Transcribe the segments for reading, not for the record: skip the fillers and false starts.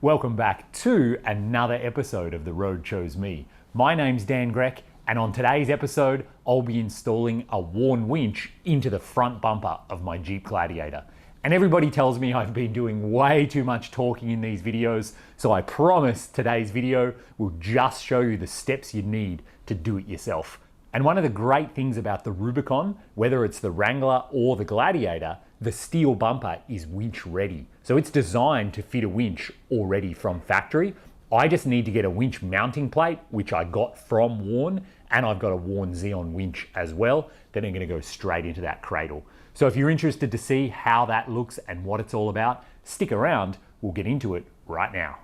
Welcome back to another episode of The Road Chose Me. My name's Dan Grech, and on today's episode, I'll be installing a Warn winch into the front bumper of my Jeep Gladiator. And everybody tells me I've been doing way too much talking in these videos, so I promise today's video will just show you the steps you need to do it yourself. And one of the great things about the Rubicon, whether it's the Wrangler or the Gladiator, the steel bumper is winch ready. So it's designed to fit a winch already from factory. I just need to get a winch mounting plate, which I got from Warn, and I've got a Warn Zeon winch as well. Then I'm gonna go straight into that cradle. So if you're interested to see how that looks and what it's all about, stick around, we'll get into it right now.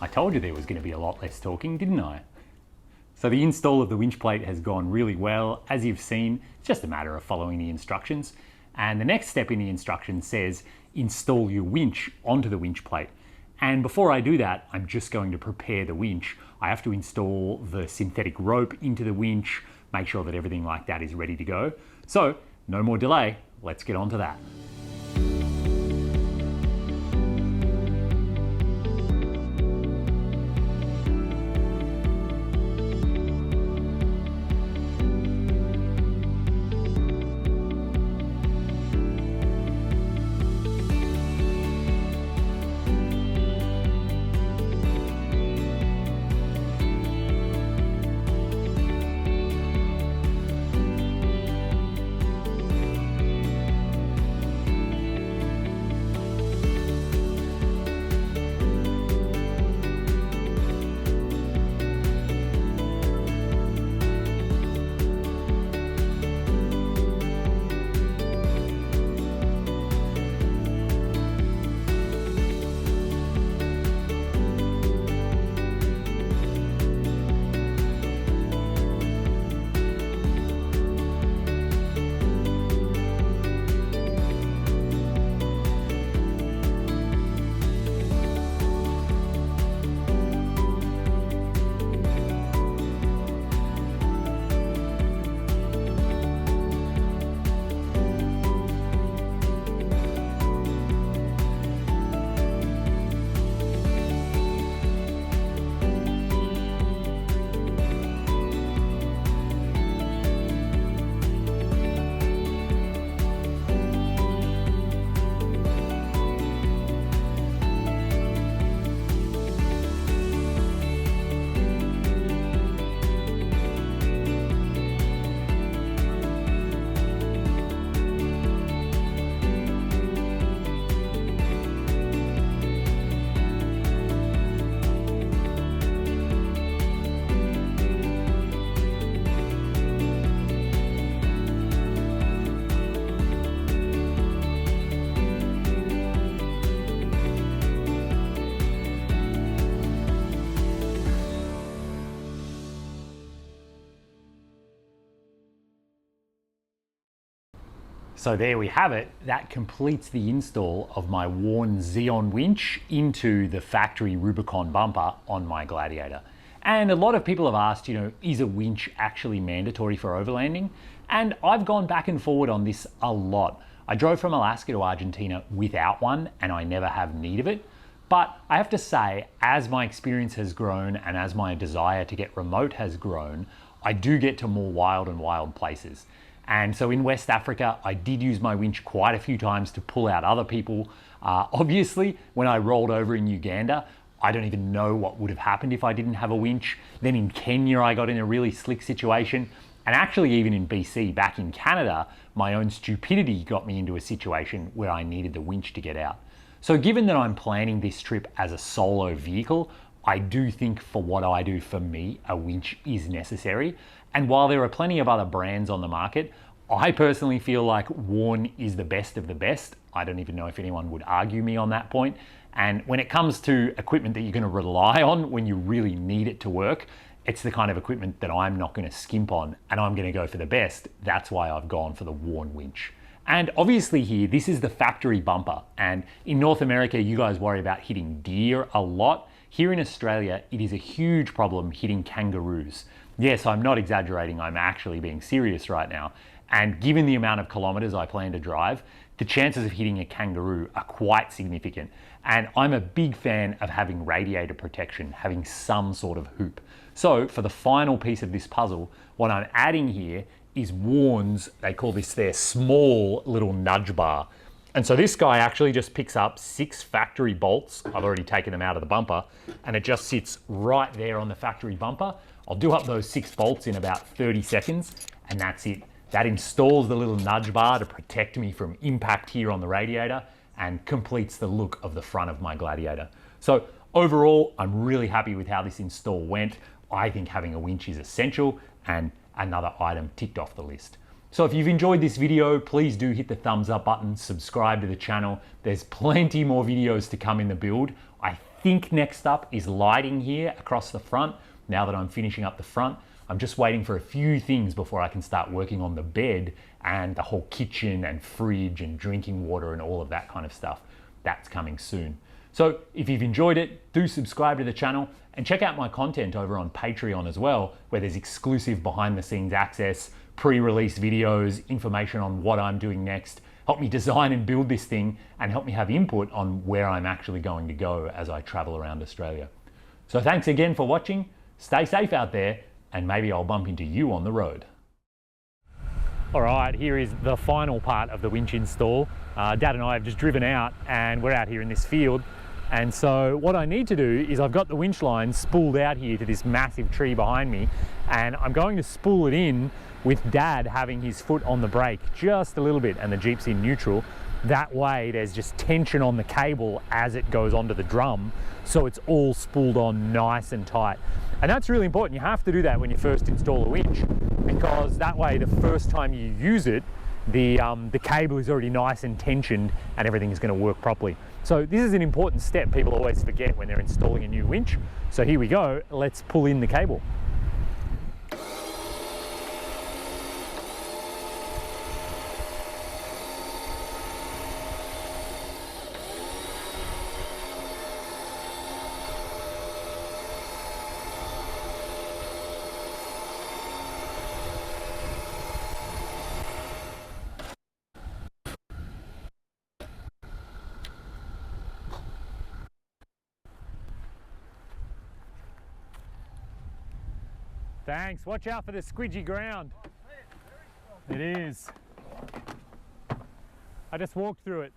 I told you there was going to be a lot less talking, didn't I? So the install of the winch plate has gone really well. As you've seen, it's just a matter of following the instructions. And the next step in the instructions says, install your winch onto the winch plate. And before I do that, I'm just going to prepare the winch. I have to install the synthetic rope into the winch, make sure that everything like that is ready to go. So no more delay, let's get on to that. So there we have it. That completes the install of my Warn Zeon winch into the factory Rubicon bumper on my Gladiator. And a lot of people have asked, is a winch actually mandatory for overlanding? And I've gone back and forward on this a lot. I drove from Alaska to Argentina without one, and I never have need of it. But I have to say, as my experience has grown and as my desire to get remote has grown, I do get to more wild and wild places. And so in West Africa, I did use my winch quite a few times to pull out other people. Obviously, when I rolled over in Uganda, I don't even know what would have happened if I didn't have a winch. Then in Kenya, I got in a really slick situation. And actually even in BC, back in Canada, my own stupidity got me into a situation where I needed the winch to get out. So given that I'm planning this trip as a solo vehicle, I do think for what I do, for me, a winch is necessary. And while there are plenty of other brands on the market, I personally feel like Warn is the best of the best. I don't even know if anyone would argue me on that point. And when it comes to equipment that you're going to rely on when you really need it to work, it's the kind of equipment that I'm not going to skimp on, and I'm going to go for the best. That's why I've gone for the Warn winch. And obviously here, this is the factory bumper. And in North America, you guys worry about hitting deer a lot. Here in Australia, it is a huge problem hitting kangaroos. Yes, I'm not exaggerating, I'm actually being serious right now. And given the amount of kilometers I plan to drive, the chances of hitting a kangaroo are quite significant. And I'm a big fan of having radiator protection, having some sort of hoop. So for the final piece of this puzzle, what I'm adding here is Warn's, they call this their small little nudge bar. And so this guy actually just picks up 6 factory bolts. I've already taken them out of the bumper, and it just sits right there on the factory bumper. I'll do up those 6 bolts in about 30 seconds, and that's it. That installs the little nudge bar to protect me from impact here on the radiator and completes the look of the front of my Gladiator. So overall, I'm really happy with how this install went. I think having a winch is essential, and another item ticked off the list. So if you've enjoyed this video, please do hit the thumbs up button, subscribe to the channel. There's plenty more videos to come in the build. I think next up is lighting here across the front. Now that I'm finishing up the front, I'm just waiting for a few things before I can start working on the bed and the whole kitchen and fridge and drinking water and all of that kind of stuff. That's coming soon. So if you've enjoyed it, do subscribe to the channel and check out my content over on Patreon as well, where there's exclusive behind the scenes access, pre-release videos, information on what I'm doing next, help me design and build this thing, and help me have input on where I'm actually going to go as I travel around Australia. So thanks again for watching, stay safe out there, and maybe I'll bump into you on the road. All right, here is the final part of the winch install. Dad and I have just driven out and we're out here in this field. And so what I need to do is I've got the winch line spooled out here to this massive tree behind me, and I'm going to spool it in with Dad having his foot on the brake just a little bit and the Jeep's in neutral. That way there's just tension on the cable as it goes onto the drum, so it's all spooled on nice and tight. And that's really important. You have to do that when you first install a winch, because that way the first time you use it, the cable is already nice and tensioned and everything is going to work properly. So this is an important step people always forget when they're installing a new winch. So here we go, let's pull in the cable. Thanks, watch out for the squidgy ground. It is. I just walked through it.